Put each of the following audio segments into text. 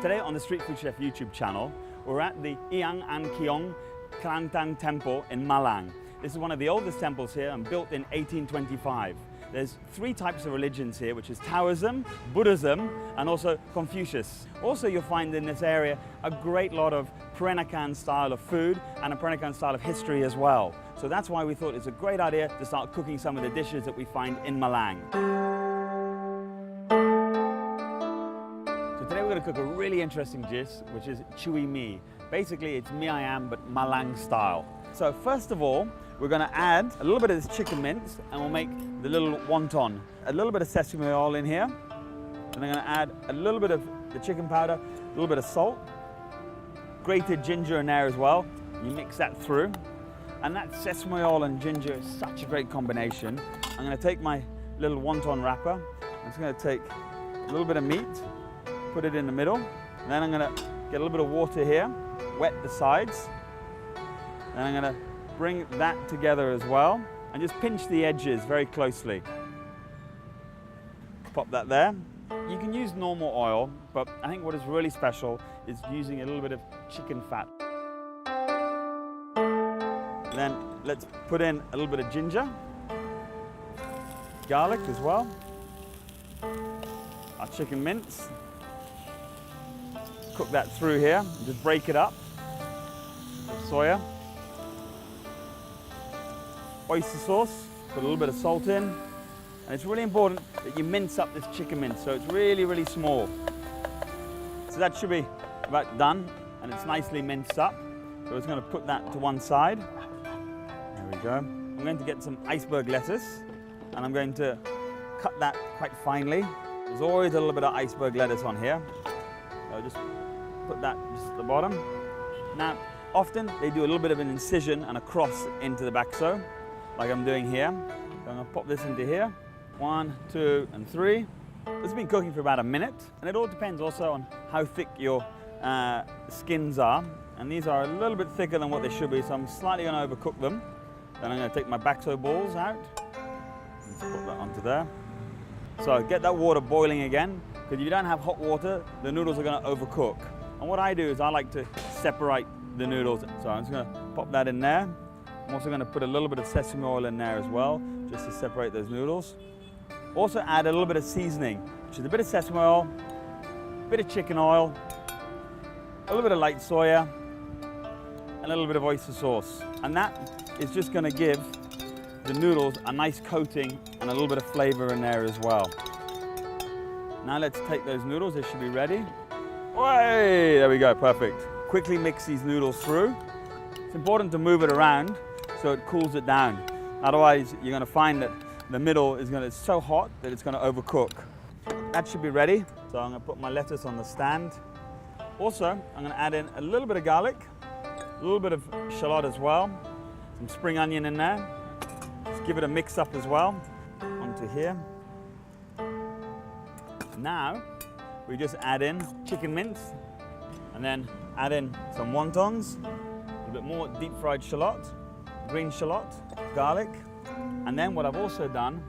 Today on the Street Food Chef YouTube channel, we're at the Eng An Kiong temple in Malang. This is one of the oldest temples here and built in 1825. There's three types of religions here, which is Taoism, Buddhism, and also Confucius. Also, you'll find in this area a great lot of Peranakan style of food and a Peranakan style of history as well. So that's why we thought it's a great idea to start cooking some of the dishes that we find in Malang. So today we're going to cook a really interesting dish, which is Cwie Mie. Basically, it's Mie I am, but Malang style. So first of all, we're going to add a little bit of this chicken mince and we'll make the little wonton. A little bit of sesame oil in here. And I'm going to add a little bit of the chicken powder, a little bit of salt, grated ginger in there as well. You mix that through. And that sesame oil and ginger is such a great combination. I'm going to take my little wonton wrapper. I'm just going to take a little bit of meat, put it in the middle. And then I'm going to get a little bit of water here, wet the sides. Then I'm going to bring that together as well and just pinch the edges very closely. Pop that there. You can use normal oil, but I think what is really special is using a little bit of chicken fat. Then let's put in a little bit of ginger, garlic as well, our chicken mince. Cook that through here, just break it up. Soya. Oyster sauce, put a little bit of salt in, and it's really important that you mince up this chicken mince so it's really, really small. So that should be about done, and it's nicely minced up. So we're just going to put that to one side. There we go. I'm going to get some iceberg lettuce, and I'm going to cut that quite finely. There's always a little bit of iceberg lettuce on here. So just put that just at the bottom. Now, often they do a little bit of an incision and a cross into the back so, like I'm doing here. So I'm going to pop this into here. 1, 2, and 3. This has been cooking for about a minute, and it all depends also on how thick your skins are. And these are a little bit thicker than what they should be, so I'm slightly going to overcook them. Then I'm going to take my bakso balls out. Let's put that onto there. So get that water boiling again, because if you don't have hot water, the noodles are going to overcook. And what I do is I like to separate the noodles. So I'm just going to pop that in there. I'm also going to put a little bit of sesame oil in there as well, just to separate those noodles. Also add a little bit of seasoning, which is a bit of sesame oil, a bit of chicken oil, a little bit of light soya, and a little bit of oyster sauce. And that is just going to give the noodles a nice coating and a little bit of flavor in there as well. Now let's take those noodles, they should be ready. Way! There we go, perfect. Quickly mix these noodles through. It's important to move it around so it cools it down. Otherwise, you're going to find that the middle is it's so hot that it's going to overcook. That should be ready. So I'm going to put my lettuce on the stand. Also, I'm going to add in a little bit of garlic, a little bit of shallot as well, some spring onion in there. Just give it a mix up as well. Onto here. Now, we just add in chicken mince and then add in some wontons, a bit more deep fried shallot, green shallot, garlic, and then what I've also done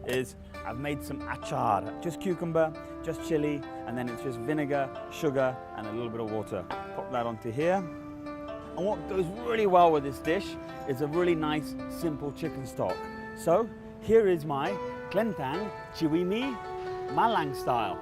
is I've made some acar, just cucumber, just chili, and then it's just vinegar, sugar, and a little bit of water. Pop that onto here. And what goes really well with this dish is a really nice, simple chicken stock. So here is my Cwie Mie Malang style.